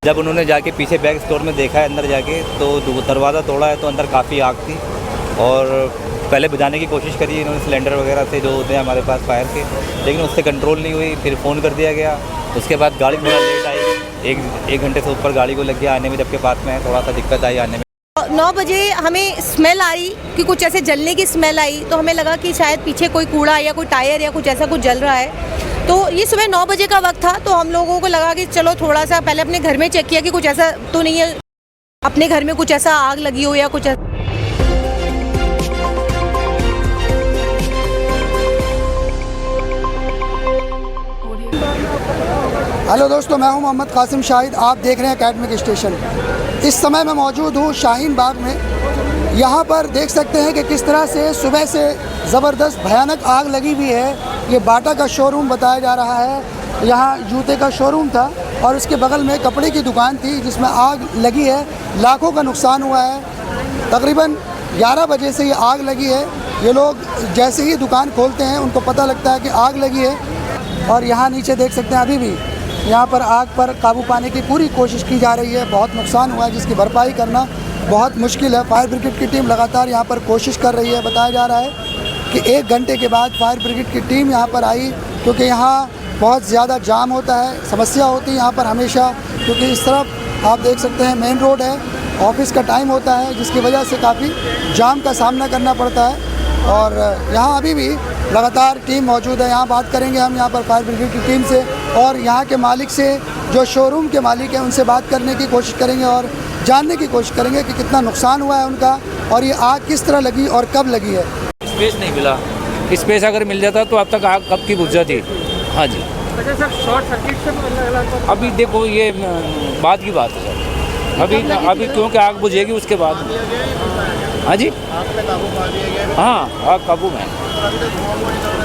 जब उन्होंने जाके पीछे बैक स्टोर में देखा है अंदर जाके, तो दरवाज़ा तोड़ा है तो अंदर काफ़ी आग थी और पहले बुझाने की कोशिश करी इन्होंने सिलेंडर वगैरह से जो होते हैं हमारे पास फायर के, लेकिन उससे कंट्रोल नहीं हुई। फिर फ़ोन कर दिया गया। उसके बाद गाड़ी थोड़ा लेट आई, एक घंटे से ऊपर गाड़ी को लग गया आने में, जबकि पास में है, थोड़ा सा दिक्कत आई आने में। 9 बजे हमें स्मेल आई कि कुछ ऐसे जलने की स्मेल आई, तो हमें लगा कि शायद पीछे कोई कूड़ा या कोई टायर या कुछ ऐसा कुछ जल रहा है। तो ये सुबह 9 बजे का वक्त था, तो हम लोगों को लगा कि चलो थोड़ा सा पहले अपने घर में चेक किया कि कुछ ऐसा तो नहीं है, अपने घर में कुछ ऐसा आग लगी हो या कुछ ऐसा। हेलो दोस्तों, मैं हूं मोहम्मद कासिम शाहिद। आप देख रहे हैं अकेडमिक स्टेशन। इस समय मैं मौजूद हूं शाहीन बाग में। यहां पर देख सकते हैं कि किस तरह से सुबह से ज़बरदस्त भयानक आग लगी हुई है। ये बाटा का शोरूम बताया जा रहा है। यहां जूते का शोरूम था और उसके बगल में कपड़े की दुकान थी जिसमें आग लगी है। लाखों का नुकसान हुआ है। तकरीबन 11 बजे से ये आग लगी है। ये लोग जैसे ही दुकान खोलते हैं उनको पता लगता है कि आग लगी है। और यहाँ नीचे देख सकते हैं अभी भी यहाँ पर आग पर काबू पाने की पूरी कोशिश की जा रही है। बहुत नुकसान हुआ है जिसकी भरपाई करना बहुत मुश्किल है। फायर ब्रिगेड की टीम लगातार यहाँ पर कोशिश कर रही है। बताया जा रहा है कि 1 घंटे के बाद फायर ब्रिगेड की टीम यहाँ पर आई, क्योंकि यहाँ बहुत ज़्यादा जाम होता है, समस्या होती है यहाँ पर हमेशा, क्योंकि इस तरफ आप देख सकते हैं मेन रोड है, ऑफिस का टाइम होता है, जिसकी वजह से काफ़ी जाम का सामना करना पड़ता है। और यहाँ अभी भी लगातार टीम मौजूद है। यहाँ बात करेंगे हम यहाँ पर फायर ब्रिगेड की टीम से और यहाँ के मालिक से, जो शोरूम के मालिक हैं, उनसे बात करने की कोशिश करेंगे और जानने की कोशिश करेंगे कि कितना नुकसान हुआ है उनका और ये आग किस तरह लगी और कब लगी है। स्पेस नहीं मिला। स्पेस अगर मिल जाता तो अब तक आग कब की बुझ जाती। हाँ जी। अच्छा सर, शॉर्ट सर्किट से अभी देखो ये बाद की बात है सर। अभी क्योंकि आग बुझेगी उसके बाद। हाँ जी, हाँ आग काबू में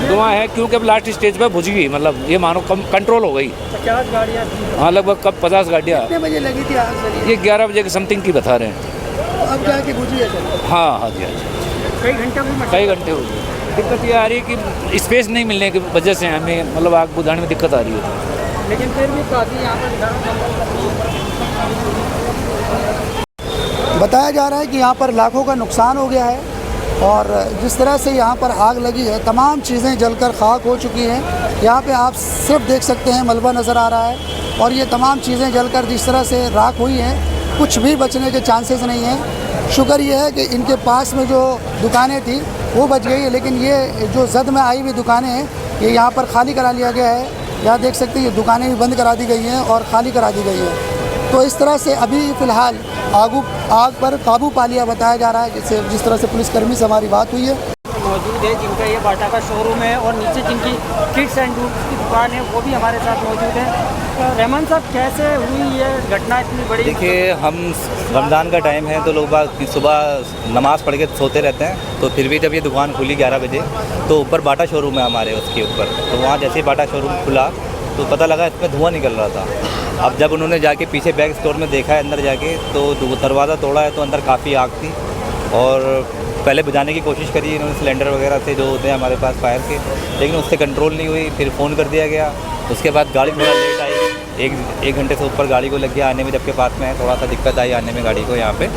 धुआं है, क्योंकि अब लास्ट स्टेज पर बुझ गई, मतलब ये मानो कंट्रोल हो गई। 50 गाड़ियाँ थी। हाँ लगभग कब 50 गाड़ियाँ। कितने बजे लगी थी आग? ये 11 बजे के समथिंग की बता रहे हैं। अब क्या कि बुझी है सर? हाँ हाँ जी, हाँ जी। कई घंटे हो गए। दिक्कत ये आ रही है कि स्पेस नहीं मिलने की वजह से हमें मतलब आग बुझाने में दिक्कत आ रही है। लेकिन फिर भी काफ़ी यहाँ पर बताया जा रहा है कि यहाँ पर लाखों का नुकसान हो गया है और जिस तरह से यहाँ पर आग लगी है, तमाम चीज़ें जलकर खाक हो चुकी हैं। यहाँ पे आप सिर्फ देख सकते हैं मलबा नज़र आ रहा है और ये तमाम चीज़ें जलकर जिस तरह से राख हुई हैं, कुछ भी बचने के चांसेस नहीं हैं। शुक्र ये है कि इनके पास में जो दुकानें थी वो बच गई है, लेकिन ये जो जद में आई हुई दुकानें हैं ये यहाँ पर खाली करा लिया गया है। यहाँ देख सकते हैं ये दुकानें भी बंद करा दी गई हैं और ख़ाली करा दी गई हैं। तो इस तरह से अभी फ़िलहाल आग पर काबू पा लिया बताया जा रहा है। जिस तरह से पुलिसकर्मी से हमारी बात हुई है, मौजूद है जिनका ये बाटा का शोरूम है और नीचे जिनकी किड्स एंड डूड्स की दुकान है वो भी हमारे साथ मौजूद है। रहमान साहब, कैसे हुई ये घटना इतनी बड़ी? देखिए, हम रमज़ान का टाइम है तो लोग बाग सुबह नमाज़ पढ़ के सोते रहते हैं, तो फिर भी जब ये दुकान खुली 11 बजे तो ऊपर बाटा शोरूम है हमारे, उसके ऊपर। तो वहाँ जैसे ही बाटा शोरूम खुला तो पता लगा इसमें धुआं निकल रहा था। अब जब उन्होंने जाके पीछे बैक स्टोर में देखा है अंदर जाके, तो दरवाज़ा तोड़ा है तो अंदर काफ़ी आग थी और पहले बुझाने की कोशिश करी इन्होंने सिलेंडर वगैरह से जो होते हैं हमारे पास फायर के, लेकिन उससे कंट्रोल नहीं हुई। फिर फ़ोन कर दिया गया। उसके बाद गाड़ी थोड़ा लेट आई, एक घंटे से ऊपर गाड़ी को लग गया आने में, जबकि पास में है, थोड़ा सा दिक्कत आई आने में गाड़ी को यहाँ पे,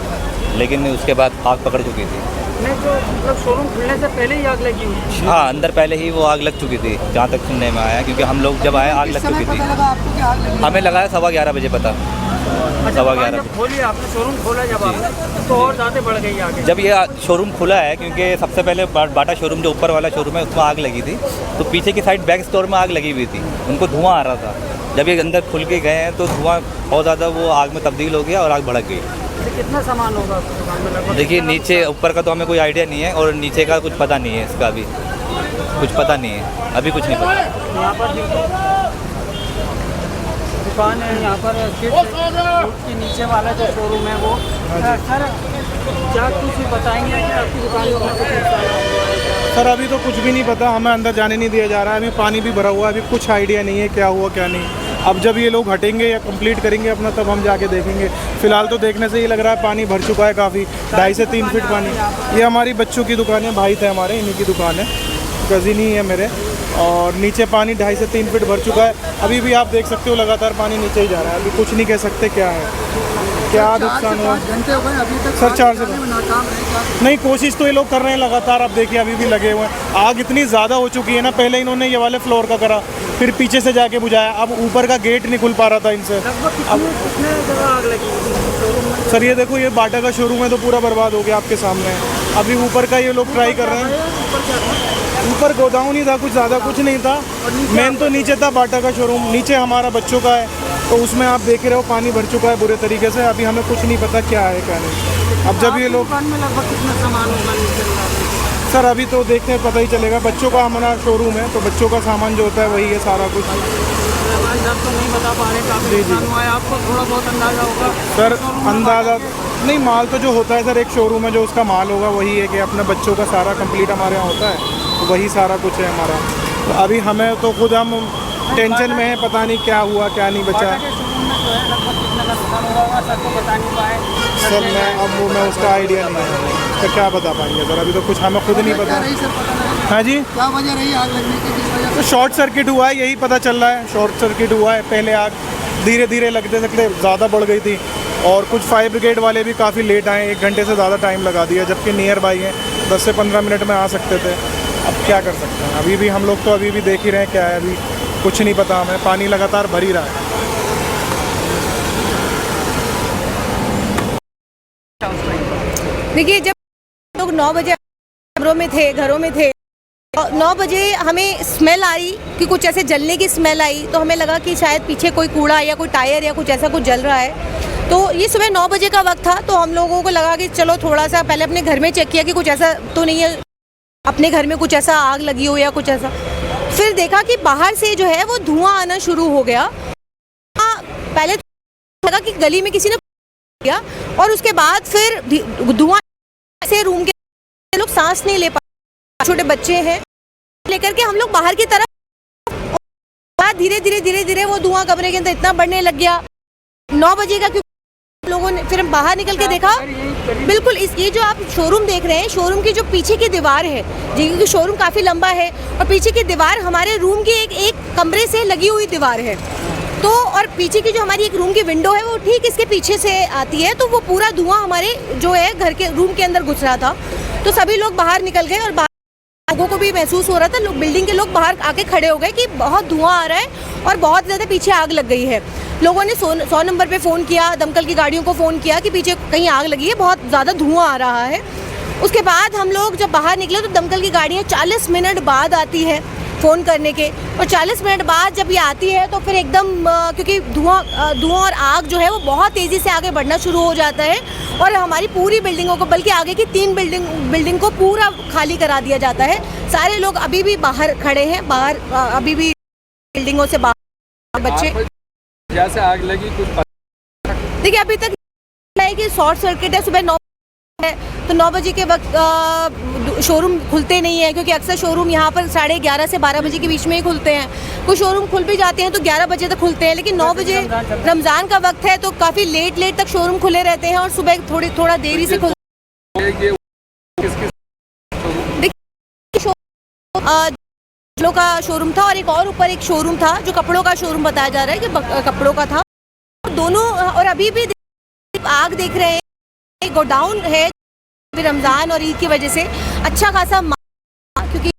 लेकिन उसके बाद आग पकड़ चुकी थी। नहीं, जो मतलब शोरूम खुलने से पहले ही आग लगी हुई? हाँ, अंदर पहले ही वो आग लग चुकी थी, जहाँ तक सुनने में आया, क्योंकि हम लोग जब आए आग लग चुकी थी। हमें लगा 11:15 बजे पता। 11:15 खोलिए, आपने शोरूम खोला जब आपने तो और ज़्यादा बढ़ गई आगे। जब ये शोरूम खुला है, क्योंकि सबसे पहले बाटा शोरूम जो ऊपर वाला शोरूम है उसमें आग लगी थी, तो पीछे की साइड बैक स्टोर में आग लगी हुई थी, उनको धुआं आ रहा था। जब ये अंदर खुल के गए हैं तो धुआं बहुत ज़्यादा वो आग में तब्दील हो गया और आग भड़क गई। कितना सामान होगा दुकान में लगभग? देखिए, नीचे ऊपर का तो हमें कोई आइडिया नहीं है और नीचे का कुछ पता नहीं है, इसका भी कुछ पता नहीं है, अभी कुछ नहीं पता। यहाँ पर दुकान है, यहाँ पर के नीचे वाला जो शोरूम है वो सर क्या कुछ बताएंगे कि आपकी दुकान में? सर अभी तो कुछ भी नहीं पता, हमें अंदर जाने नहीं दिया जा रहा है। अभी पानी भी भरा हुआ है, अभी कुछ आइडिया नहीं है क्या हुआ क्या नहीं। अब जब ये लोग हटेंगे या कंप्लीट करेंगे अपना तब हम जाके देखेंगे। फ़िलहाल तो देखने से ये लग रहा है पानी भर चुका है काफ़ी, 2.5 से 3 फीट पानी। ये हमारी बच्चों की दुकान है, भाई थे हमारे, इन्हीं की दुकान है, कज़िन ही है मेरे। और नीचे पानी 2.5 से 3 फीट भर चुका है। अभी भी आप देख सकते हो लगातार पानी नीचे ही जा रहा है। अभी कुछ नहीं कह सकते क्या है, क्या नुकसान हुआ। घंटे हो गए अभी तक सर 4 से नाकाम है। नहीं, कोशिश तो ये लोग कर रहे हैं लगातार। आप देखिए अभी भी लगे हुए हैं। आग इतनी ज़्यादा हो चुकी है ना, पहले इन्होंने ये वाले फ्लोर का करा, फिर पीछे से जाके बुझाया, अब ऊपर का गेट नहीं खुल पा रहा था इनसे। अब आग लगी सर ये देखो, ये बाटा का शोरूम है तो पूरा बर्बाद हो गया आपके सामने है। अभी ऊपर का ये लोग ट्राई कर रहे हैं। ऊपर गोदाउन ही था, कुछ ज़्यादा कुछ नहीं था। मेन तो नीचे था बाटा का शोरूम, नीचे हमारा बच्चों का है, तो उसमें आप देख रहे हो पानी भर चुका है बुरे तरीके से। अभी हमें कुछ नहीं पता क्या है क्या नहीं। अब जब ये लोग में लगभग कितना सामान होगा? सर अभी तो देखते हैं, पता ही चलेगा। बच्चों का हमारा शोरूम है तो बच्चों का सामान जो होता है वही है सारा कुछ। आप तो नहीं बता पा रहे, काफी नुकसान हुआ है, आपको थोड़ा बहुत अंदाजा होगा? सर अंदाज़ा नहीं, माल तो जो होता है सर, एक शोरूम है जो उसका माल होगा वही है कि अपने बच्चों का सारा कंप्लीट हमारे यहाँ होता है, तो वही सारा कुछ है हमारा। तो अभी हमें तो खुद हम टेंशन में है, पता नहीं क्या हुआ क्या नहीं बचा। सर मैं उसका आइडिया नहीं है, उसका क्या बता पाएंगे सर, अभी तो कुछ हमें खुद नहीं पता। हाँ जी, क्या वजह रही आग लगने की? किस वजह तो शॉर्ट सर्किट हुआ है, यही पता चल रहा है। शॉर्ट सर्किट हुआ है, पहले आग धीरे धीरे लगते लगते ज़्यादा बढ़ गई थी, और कुछ फायर ब्रिगेड वाले भी काफ़ी लेट आए, 1 घंटे से ज़्यादा टाइम लगा दिया, जबकि नियर बाई हैं, 10 से 15 मिनट में आ सकते थे। अब क्या कर सकते हैं, अभी भी हम लोग तो अभी भी देख ही रहे हैं क्या है, अभी कुछ नहीं पता हमें। पानी लगातार भर ही रहा है। देखिए, जब लोग 9 बजे घरों में थे 9 बजे हमें स्मेल आई कि कुछ ऐसे जलने की स्मेल आई, तो हमें लगा कि शायद पीछे कोई कूड़ा या कोई टायर या कुछ ऐसा कुछ जल रहा है। तो ये सुबह 9 बजे का वक्त था, तो हम लोगों को लगा कि चलो थोड़ा सा पहले अपने घर में चेक किया कि कुछ ऐसा तो नहीं है, अपने घर में कुछ ऐसा आग लगी हो या कुछ ऐसा। फिर देखा कि बाहर से जो है वो धुआं आना शुरू हो गया। पहले लगा कि गली में किसी ने किया, और उसके बाद फिर धुआं से रूम के लोग सांस नहीं ले पाए, छोटे बच्चे हैं लेकर के हम लोग बाहर की तरफ, धीरे धीरे वो धुआं कमरे के अंदर इतना बढ़ने लग गया। 9 बजे का क्योंकि लोगों ने फिर हम बाहर निकल के देखा, बिल्कुल ये जो आप शोरूम देख रहे हैं, शोरूम की जो पीछे की दीवार है, क्योंकि शोरूम काफ़ी लंबा है और पीछे की दीवार हमारे रूम की एक कमरे से लगी हुई दीवार है। तो और पीछे की जो हमारी एक रूम की विंडो है वो ठीक इसके पीछे से आती है, तो वो पूरा धुआं हमारे जो है घर के रूम के अंदर घुस रहा था। तो सभी लोग बाहर निकल गए और लोगों को भी महसूस हो रहा था, लोग बिल्डिंग के लोग बाहर आके खड़े हो गए कि बहुत धुआं आ रहा है और बहुत ज़्यादा पीछे आग लग गई है। लोगों ने 100 नंबर पे फ़ोन किया, दमकल की गाड़ियों को फ़ोन किया कि पीछे कहीं आग लगी है, बहुत ज़्यादा धुआं आ रहा है। उसके बाद हम लोग जब बाहर निकले तो दमकल की गाड़ियाँ 40 मिनट बाद आती है फ़ोन करने के, और 40 मिनट बाद जब ये आती है तो फिर एकदम क्योंकि धुआं और आग जो है वो बहुत तेज़ी से आगे बढ़ना शुरू हो जाता है, और हमारी पूरी बिल्डिंगों को, बल्कि आगे की 3 बिल्डिंग को पूरा खाली करा दिया जाता है। सारे लोग अभी भी बाहर खड़े हैं, बाहर अभी भी बिल्डिंगों से बाहर बच्चे। जैसे आग लगी कुछ देखिए, अभी तक है कि शॉर्ट सर्किट है, सुबह 9 है, तो 9 बजे के वक्त शोरूम खुलते नहीं है, क्योंकि अक्सर शोरूम यहाँ पर 11:30 से 12 बजे के बीच में ही खुलते हैं। कुछ शोरूम खुल भी जाते हैं तो 11 बजे तक खुलते हैं, लेकिन 9 बजे रमज़ान का वक्त है तो काफ़ी लेट तक शोरूम खुले रहते हैं और सुबह थोड़ा देरी से खुलते हैं। कपड़ों का शोरूम था और एक और ऊपर एक शोरूम था जो कपड़ों का शोरूम बताया जा रहा है कि कपड़ों का था दोनों। और अभी भी आग देख रहे हैं, गोडाउन है, रमज़ान और ईद की वजह से अच्छा खासा, क्योंकि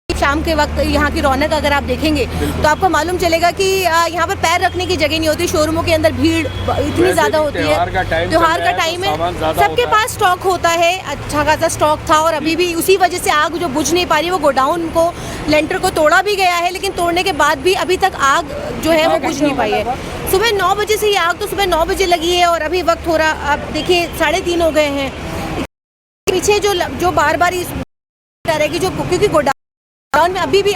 शाम के वक्त यहाँ की रौनक अगर आप देखेंगे तो आपको मालूम चलेगा कि यहाँ पर पैर रखने की जगह नहीं होती, शोरूमों के अंदर भीड़ इतनी ज़्यादा होती है। त्योहार का टाइम है, सबके पास स्टॉक होता है, अच्छा खासा स्टॉक था, और अभी भी उसी वजह से आग जो बुझ नहीं पा रही है, वो गोडाउन को, लेंटर को तोड़ा भी गया है, लेकिन तोड़ने के बाद भी अभी तक आग जो है वो बुझ नहीं पाई है। सुबह 9 बजे से ये आग तो सुबह 9 बजे लगी है और अभी वक्त हो रहा, आप देखिए 3:30 हो गए हैं। पीछे जो बार इस तरह की जो, क्योंकि गोडाउन में अभी भी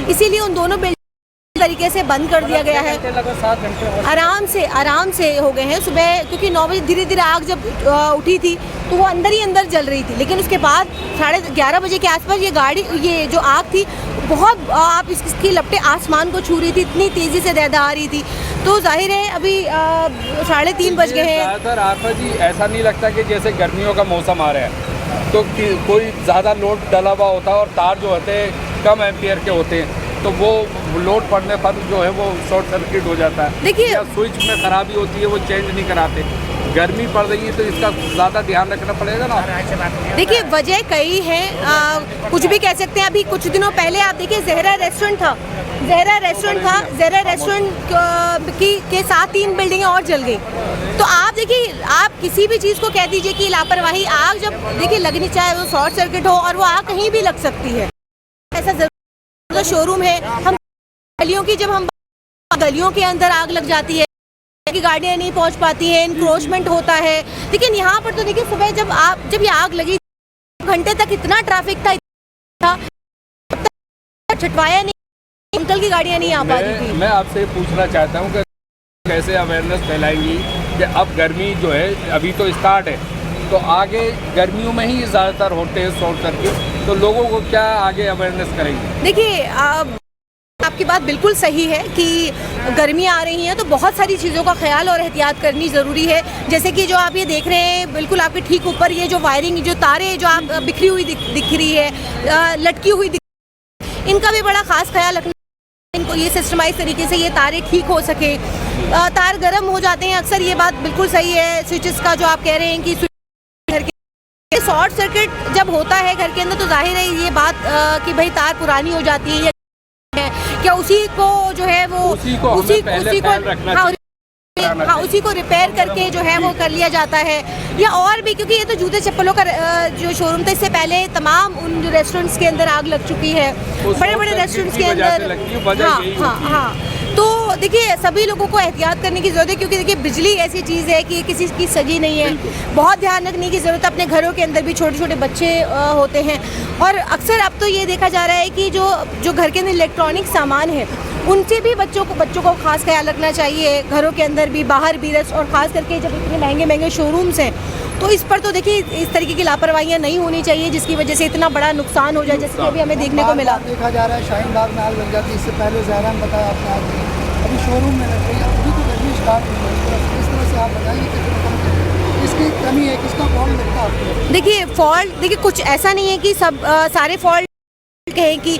इसीलिए उन दोनों बिल्डिंग तरीके से बंद कर दिया गया है। आराम से हो गए हैं सुबह, क्योंकि 9 बजे धीरे धीरे आग जब उठी थी तो वो अंदर ही अंदर जल रही थी, लेकिन उसके बाद 11:30 बजे के आसपास ये जो आग थी बहुत, आप इसकी लपटें आसमान को छू रही थी, इतनी तेज़ी से दहदा आ रही थी। तो जाहिर है अभी 3:30 बज गए हैं। ज़्यादातर आफा जी ऐसा नहीं लगता कि जैसे गर्मियों का मौसम आ रहा है, तो कोई ज़्यादा लोड डला हुआ होता है और तार जो होते हैं कम एम्पियर के होते हैं, तो वो लोड पड़ने पर जो है वो शॉर्ट सर्किट हो जाता है। देखिए, या स्विच में खराबी होती है वो चेंज नहीं कराते। गर्मी पड़ रही है तो इसका ज़्यादा ध्यान रखना पड़ेगा ना। देखिए वजह कई हैं, कुछ भी कह सकते हैं। अभी कुछ दिनों पहले आप देखिए ज़हरा रेस्टोरेंट था, ज़हरा रेस्टोरेंट के साथ 3 बिल्डिंगें और जल गई। तो आप देखिए, आप किसी भी चीज़ को कह दीजिए कि लापरवाही, आग जब देखिए लगनी चाहे वो शॉर्ट सर्किट हो, और वो आग कहीं भी लग सकती है। ऐसा जरूर शोरूम है, हम गलियों की, जब हम गलियों के अंदर आग लग जाती है कि गाड़ियाँ नहीं पहुंच पाती हैं, इनक्रोचमेंट होता है। लेकिन यहाँ पर तो देखिए सुबह जब ये आग लगी, घंटे तक इतना ट्रैफिक था, छटवाया नहीं, अंकल की गाड़ियाँ नहीं आ पा रही थी। मैं आपसे पूछना चाहता हूँ कि कैसे अवेयरनेस फैलाएंगी कि अब गर्मी जो है अभी तो स्टार्ट है, तो आगे गर्मियों में ही ज़्यादातर होते हैं शॉर्ट सर्किट, तो लोगों को क्या आगे अवेयरनेस करेंगे? देखिए आपकी बात बिल्कुल सही है कि गर्मी आ रही है तो बहुत सारी चीज़ों का ख्याल और एहतियात करनी ज़रूरी है। जैसे कि जो आप ये देख रहे हैं, बिल्कुल आपके ठीक ऊपर ये जो वायरिंग, जो तारें जो आप बिखरी हुई दिख रही है, लटकी हुई इनका भी बड़ा ख़ास ख्याल रखना, इनको ये सिस्टमाइज तरीके से ये तारें ठीक हो सके। तार गर्म हो जाते हैं अक्सर, ये बात बिल्कुल सही है। स्विचेस का जो आप कह रहे हैं कि घर के शॉर्ट सर्किट जब होता है घर के अंदर, तो जाहिर है ये बात कि भाई तार पुरानी हो जाती है, क्या उसी को जो है वो उसी को रिपेयर करके जो है वो कर लिया जाता है, या और भी, क्योंकि ये तो जूते चप्पलों का जो शोरूम था, इससे पहले तमाम उन जो रेस्टोरेंट्स के अंदर आग लग चुकी है, बड़े रेस्टोरेंट्स के अंदर। हाँ, तो देखिए सभी लोगों को एहतियात करने की ज़रूरत है, क्योंकि देखिए बिजली ऐसी चीज़ है कि किसी की सगी नहीं है। बहुत ध्यान रखने की ज़रूरत है। अपने घरों के अंदर भी छोटे छोटे बच्चे होते हैं, और अक्सर अब तो ये देखा जा रहा है कि जो घर के अंदर इलेक्ट्रॉनिक सामान है, उनसे भी बच्चों को खास ख्याल रखना चाहिए, घरों के अंदर भी, बाहर भी। और ख़ास करके जब इतने महंगे शोरूम्स हैं, तो इस पर तो देखिए इस तरीके की लापरवाहियाँ नहीं होनी चाहिए जिसकी वजह से इतना बड़ा नुकसान हो जाए, जैसे कि अभी हमें देखने को मिला। देखा जा रहा है शाहीन बाग में आग लग जाती है, इससे पहले ज़हरा ने बताया आपने आग लगी, अभी शोरूम में लग रही है, अभी तो गर्मी स्टार्ट हुई है। इस तरह से आप बताइए कि किसकी कमी है, किसका फॉल्ट लगता है आपको? देखिए फॉल्ट, देखिए कुछ ऐसा नहीं है कि सब सारे फॉल्ट कहें कि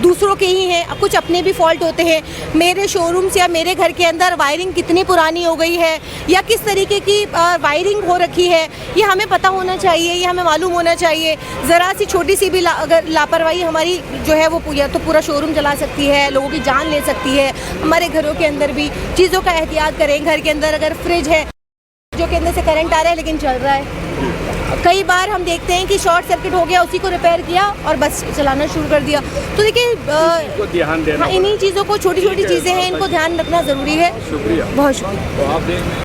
दूसरों के ही हैं, कुछ अपने भी फॉल्ट होते हैं। मेरे शोरूम से या मेरे घर के अंदर वायरिंग कितनी पुरानी हो गई है, या किस तरीके की वायरिंग हो रखी है, ये हमें पता होना चाहिए, ये हमें मालूम होना चाहिए। ज़रा सी छोटी सी भी अगर लापरवाही हमारी जो है वो या तो पूरा शोरूम जला सकती है, लोगों की जान ले सकती है। हमारे घरों के अंदर भी चीज़ों का एहतियात करें। घर के अंदर अगर फ्रिज है जो के अंदर से करंट आ रहा है लेकिन चल रहा है, कई बार हम देखते हैं कि शॉर्ट सर्किट हो गया, उसी को रिपेयर किया और बस चलाना शुरू कर दिया। तो देखिए ध्यान देना, इन्हीं चीज़ों को, छोटी छोटी चीज़ें हैं, इनको ध्यान रखना ज़रूरी है। शुक्रिया, बहुत शुक्रिया।